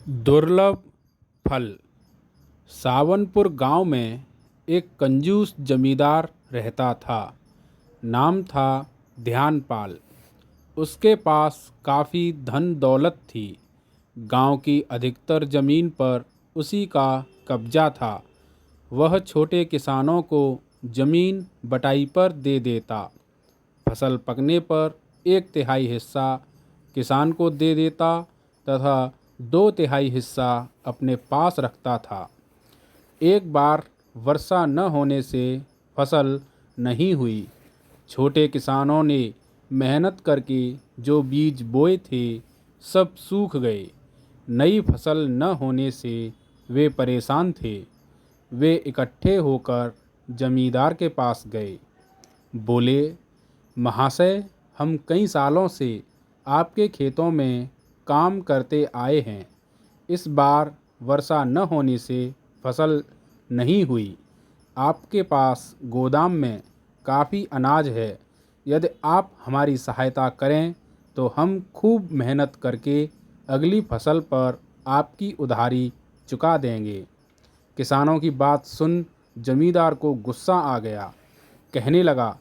दुर्लभ फल। सावनपुर गांव में एक कंजूस जमींदार रहता था। नाम था ध्यानपाल। उसके पास काफ़ी धन दौलत थी। गांव की अधिकतर ज़मीन पर उसी का कब्जा था। वह छोटे किसानों को ज़मीन बटाई पर दे देता। फसल पकने पर 1/3 हिस्सा किसान को दे देता तथा 2/3 हिस्सा अपने पास रखता था। एक बार वर्षा न होने से फसल नहीं हुई। छोटे किसानों ने मेहनत करके जो बीज बोए थे सब सूख गए। नई फसल न होने से वे परेशान थे। वे इकट्ठे होकर जमींदार के पास गए। बोले, महाशय, हम कई सालों से आपके खेतों में काम करते आए हैं। इस बार वर्षा न होने से फसल नहीं हुई। आपके पास गोदाम में काफ़ी अनाज है। यदि आप हमारी सहायता करें तो हम खूब मेहनत करके अगली फसल पर आपकी उधारी चुका देंगे। किसानों की बात सुन जमींदार को गुस्सा आ गया। कहने लगा,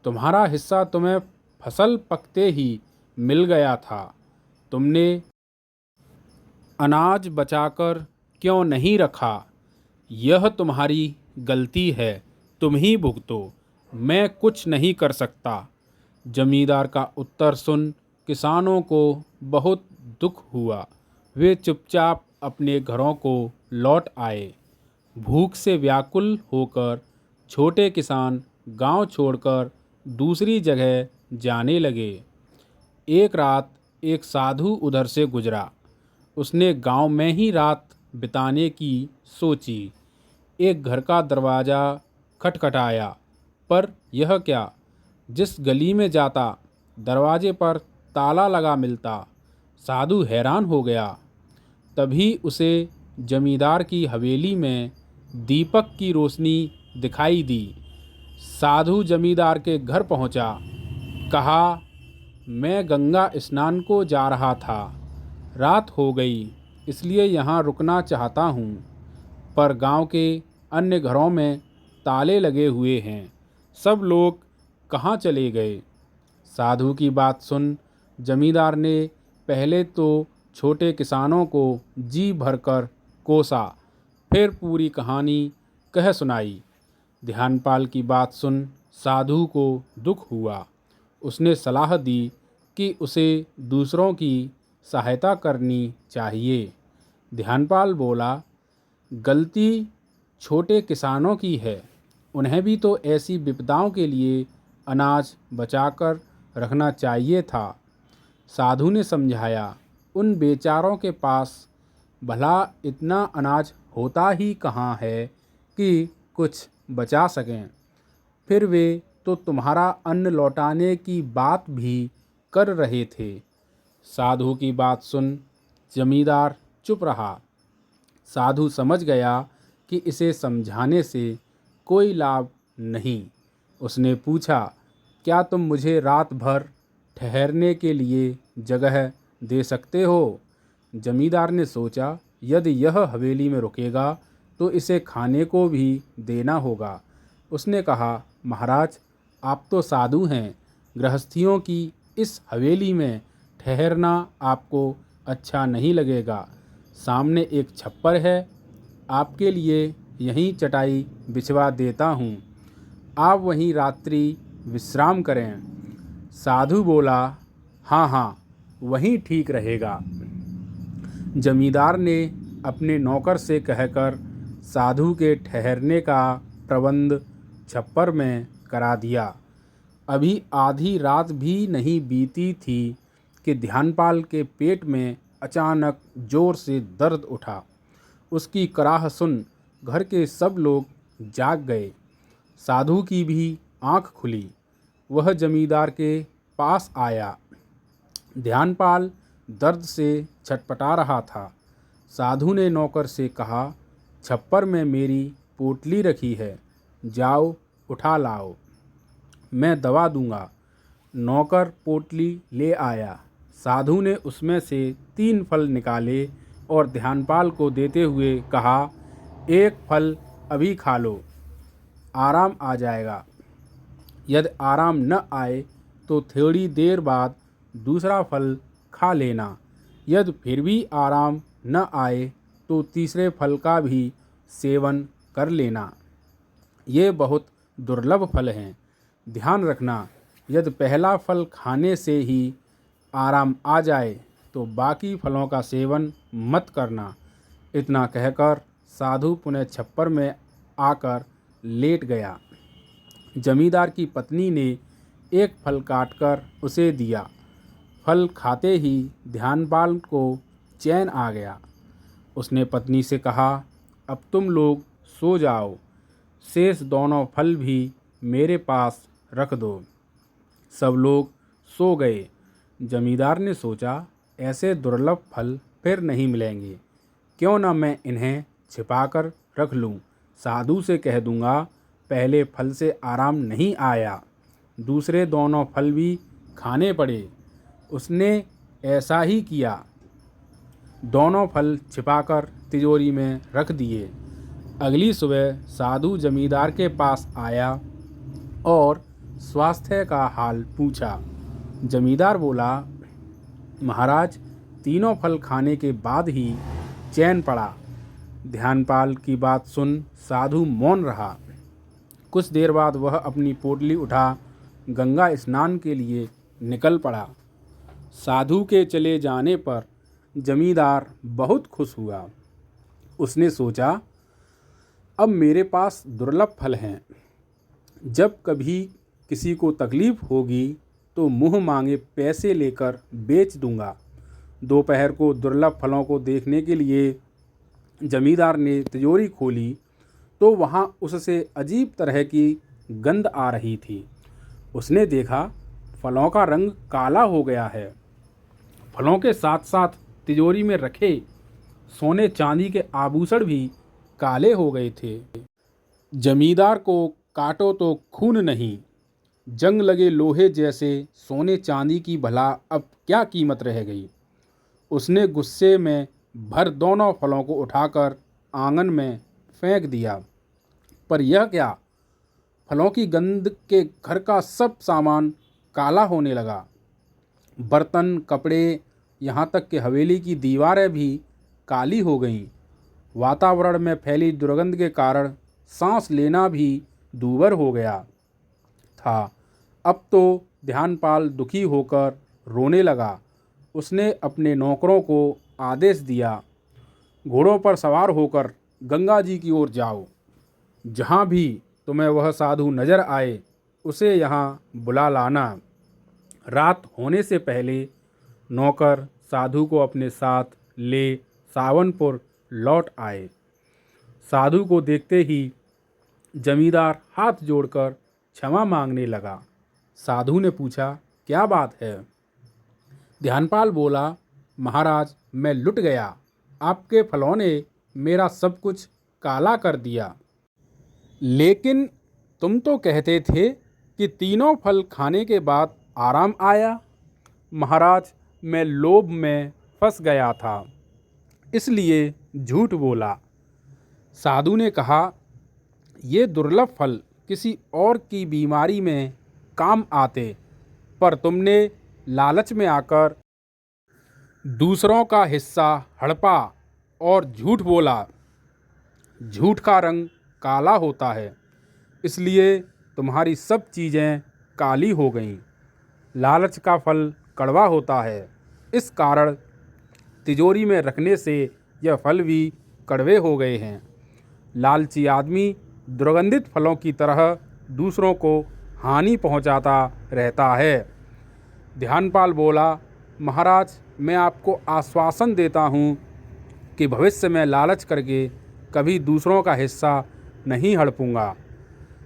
तुम्हारा हिस्सा तुम्हें फसल पकते ही मिल गया था। तुमने अनाज बचाकर क्यों नहीं रखा? यह तुम्हारी गलती है। तुम ही भुगतो। मैं कुछ नहीं कर सकता। जमींदार का उत्तर सुन किसानों को बहुत दुख हुआ। वे चुपचाप अपने घरों को लौट आए। भूख से व्याकुल होकर छोटे किसान गांव छोड़कर दूसरी जगह जाने लगे। एक रात एक साधु उधर से गुजरा। उसने गांव में ही रात बिताने की सोची। एक घर का दरवाज़ा खटखटाया, पर यह क्या, जिस गली में जाता दरवाजे पर ताला लगा मिलता। साधु हैरान हो गया। तभी उसे जमींदार की हवेली में दीपक की रोशनी दिखाई दी। साधु जमींदार के घर पहुंचा। कहा, मैं गंगा स्नान को जा रहा था। रात हो गई, इसलिए यहाँ रुकना चाहता हूँ, पर गांव के अन्य घरों में ताले लगे हुए हैं। सब लोग कहाँ चले गए? साधु की बात सुन जमींदार ने पहले तो छोटे किसानों को जी भरकर कोसा, फिर पूरी कहानी कह सुनाई। ध्यानपाल की बात सुन साधु को दुख हुआ। उसने सलाह दी कि उसे दूसरों की सहायता करनी चाहिए। ध्यानपाल बोला, गलती छोटे किसानों की है। उन्हें भी तो ऐसी विपदाओं के लिए अनाज बचाकर रखना चाहिए था। साधु ने समझाया, उन बेचारों के पास भला इतना अनाज होता ही कहाँ है कि कुछ बचा सकें। फिर वे तो तुम्हारा अन्न लौटाने की बात भी कर रहे थे। साधु की बात सुन जमींदार चुप रहा। साधु समझ गया कि इसे समझाने से कोई लाभ नहीं। उसने पूछा, क्या तुम मुझे रात भर ठहरने के लिए जगह दे सकते हो? जमींदार ने सोचा, यदि यह हवेली में रुकेगा तो इसे खाने को भी देना होगा। उसने कहा, महाराज, आप तो साधु हैं। गृहस्थियों की इस हवेली में ठहरना आपको अच्छा नहीं लगेगा। सामने एक छप्पर है, आपके लिए यहीं चटाई बिछवा देता हूँ। आप वहीं रात्रि विश्राम करें। साधु बोला, हाँ हाँ, वहीं ठीक रहेगा। जमींदार ने अपने नौकर से कहकर साधु के ठहरने का प्रबंध छप्पर में करा दिया। अभी आधी रात भी नहीं बीती थी कि ध्यानपाल के पेट में अचानक जोर से दर्द उठा। उसकी कराह सुन घर के सब लोग जाग गए। साधु की भी आंख खुली। वह जमींदार के पास आया। ध्यानपाल दर्द से छटपटा रहा था। साधु ने नौकर से कहा, छप्पर में मेरी पोटली रखी है, जाओ उठा लाओ, मैं दवा दूंगा। नौकर पोटली ले आया। साधु ने उसमें से 3 फल निकाले और ध्यानपाल को देते हुए कहा, एक फल अभी खा लो, आराम आ जाएगा। यदि आराम न आए तो थोड़ी देर बाद दूसरा फल खा लेना। यदि फिर भी आराम न आए तो तीसरे फल का भी सेवन कर लेना। ये बहुत दुर्लभ फल हैं। ध्यान रखना, यदि पहला फल खाने से ही आराम आ जाए तो बाकी फलों का सेवन मत करना। इतना कहकर साधु पुनः छप्पर में आकर लेट गया। जमींदार की पत्नी ने एक फल काटकर उसे दिया। फल खाते ही ध्यानपाल को चैन आ गया। उसने पत्नी से कहा, अब तुम लोग सो जाओ, शेष दोनों फल भी मेरे पास रख दो। सब लोग सो गए। जमींदार ने सोचा, ऐसे दुर्लभ फल फिर नहीं मिलेंगे, क्यों न मैं इन्हें छिपाकर रख लूं। साधु से कह दूंगा, पहले फल से आराम नहीं आया, दूसरे दोनों फल भी खाने पड़े। उसने ऐसा ही किया। दोनों फल छिपाकर तिजोरी में रख दिए। अगली सुबह साधु जमींदार के पास आया और स्वास्थ्य का हाल पूछा। जमींदार बोला, महाराज, तीनों फल खाने के बाद ही चैन पड़ा। ध्यानपाल की बात सुन साधु मौन रहा। कुछ देर बाद वह अपनी पोटली उठा गंगा स्नान के लिए निकल पड़ा। साधु के चले जाने पर जमींदार बहुत खुश हुआ। उसने सोचा, अब मेरे पास दुर्लभ फल हैं। जब कभी किसी को तकलीफ होगी तो मुँह मांगे पैसे लेकर बेच दूंगा। दोपहर को दुर्लभ फलों को देखने के लिए जमींदार ने तिजोरी खोली तो वहाँ उससे अजीब तरह की गंध आ रही थी। उसने देखा, फलों का रंग काला हो गया है। फलों के साथ साथ तिजोरी में रखे सोने चांदी के आभूषण भी काले हो गए थे। जमींदार को काटो तो खून नहीं, जंग लगे लोहे जैसे सोने चांदी की भला अब क्या कीमत रह गई। उसने गुस्से में भर दोनों फलों को उठाकर आंगन में फेंक दिया। पर यह क्या, फलों की गंध के घर का सब सामान काला होने लगा। बर्तन, कपड़े, यहाँ तक कि हवेली की दीवारें भी काली हो गईं। वातावरण में फैली दुर्गंध के कारण सांस लेना भी दूभर हो गया था। अब तो ध्यानपाल दुखी होकर रोने लगा। उसने अपने नौकरों को आदेश दिया, घोड़ों पर सवार होकर गंगा जी की ओर जाओ। जहाँ भी तुम्हें वह साधु नजर आए उसे यहाँ बुला लाना। रात होने से पहले नौकर साधु को अपने साथ ले सावनपुर लौट आए। साधु को देखते ही जमींदार हाथ जोड़कर क्षमा मांगने लगा। साधु ने पूछा, क्या बात है? ध्यानपाल बोला, महाराज, मैं लुट गया। आपके फलों ने मेरा सब कुछ काला कर दिया। लेकिन तुम तो कहते थे कि तीनों फल खाने के बाद आराम आया। महाराज, मैं लोभ में फंस गया था, इसलिए झूठ बोला। साधु ने कहा, ये दुर्लभ फल किसी और की बीमारी में काम आते, पर तुमने लालच में आकर दूसरों का हिस्सा हड़पा और झूठ बोला। झूठ का रंग काला होता है, इसलिए तुम्हारी सब चीज़ें काली हो गईं। लालच का फल कड़वा होता है, इस कारण तिजोरी में रखने से यह फल भी कड़वे हो गए हैं। लालची आदमी दुर्गंधित फलों की तरह दूसरों को हानि पहुंचाता रहता है। ध्यानपाल बोला, महाराज, मैं आपको आश्वासन देता हूँ कि भविष्य में लालच करके कभी दूसरों का हिस्सा नहीं हड़पूंगा।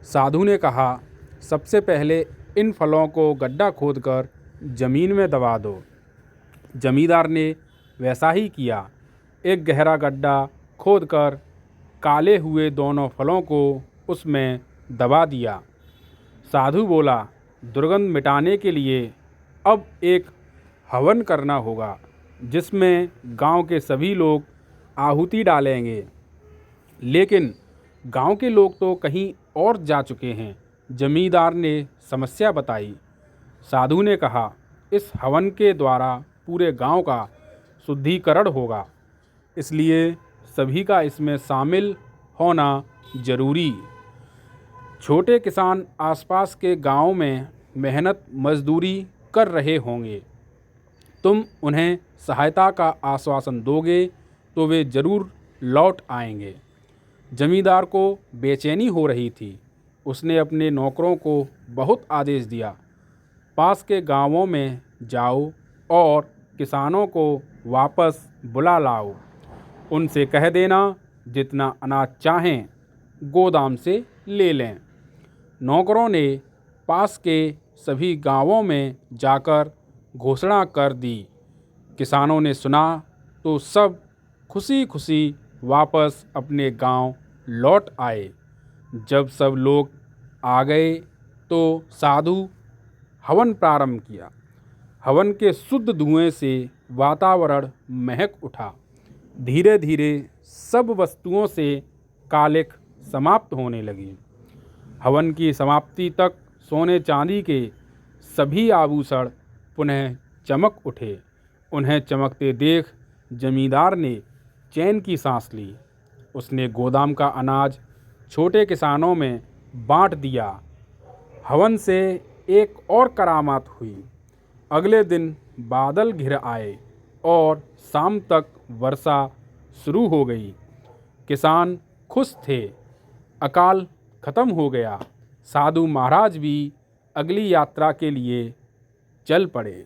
साधु ने कहा, सबसे पहले इन फलों को गड्ढा खोदकर जमीन में दबा दो। जमींदार ने वैसा ही किया। एक गहरा गड्ढा खोदकर काले हुए दोनों फलों को उसमें दबा दिया। साधु बोला, दुर्गंध मिटाने के लिए अब एक हवन करना होगा, जिसमें गांव के सभी लोग आहुति डालेंगे। लेकिन गांव के लोग तो कहीं और जा चुके हैं। जमींदार ने समस्या बताई। साधु ने कहा, इस हवन के द्वारा पूरे गांव का शुद्धिकरण होगा, इसलिए सभी का इसमें शामिल होना जरूरी। छोटे किसान आसपास के गांव में मेहनत मजदूरी कर रहे होंगे। तुम उन्हें सहायता का आश्वासन दोगे तो वे जरूर लौट आएंगे। जमींदार को बेचैनी हो रही थी। उसने अपने नौकरों को बहुत आदेश दिया, पास के गांवों में जाओ और किसानों को वापस बुला लाओ। उनसे कह देना जितना अनाज चाहें गोदाम से ले लें। नौकरों ने पास के सभी गांवों में जाकर घोषणा कर दी। किसानों ने सुना तो सब खुशी खुशी वापस अपने गांव लौट आए। जब सब लोग आ गए तो साधु हवन प्रारंभ किया। हवन के शुद्ध धुएं से वातावरण महक उठा। धीरे धीरे सब वस्तुओं से कालिख समाप्त होने लगी। हवन की समाप्ति तक सोने चांदी के सभी आभूषण पुनः चमक उठे। उन्हें चमकते देख जमींदार ने चैन की सांस ली। उसने गोदाम का अनाज छोटे किसानों में बांट दिया। हवन से एक और करामात हुई। अगले दिन बादल घिर आए और शाम तक वर्षा शुरू हो गई। किसान खुश थे, अकाल खत्म हो गया। साधु महाराज भी अगली यात्रा के लिए चल पड़े।